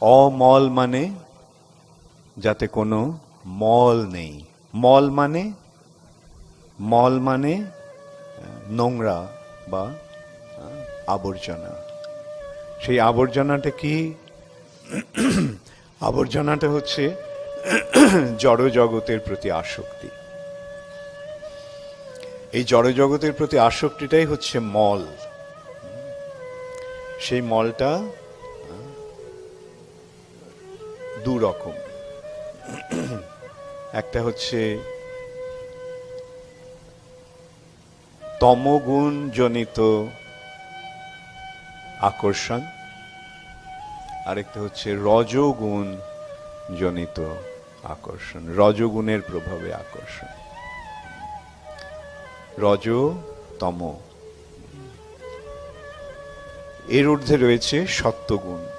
অমল মানে যাতে কোনো মল নেই। মল মানে নোংরা বা আবর্জনা। সেই আবর্জনাটা কি? আবর্জনাটা হচ্ছে জড় জগতের প্রতি আসক্তি। এই জড় জগতের প্রতি আসক্তিটাই হচ্ছে মল। সেই মলটা দু রকম। একটা হচ্ছে তমগুণ জনিত আকর্ষণ, আরেকটা হচ্ছে রজগুণ জনিত আকর্ষণ, রজগুণের প্রভাবে আকর্ষণ। রজ তম, এর ঊর্ধ্বে রয়েছে সত্যগুণ।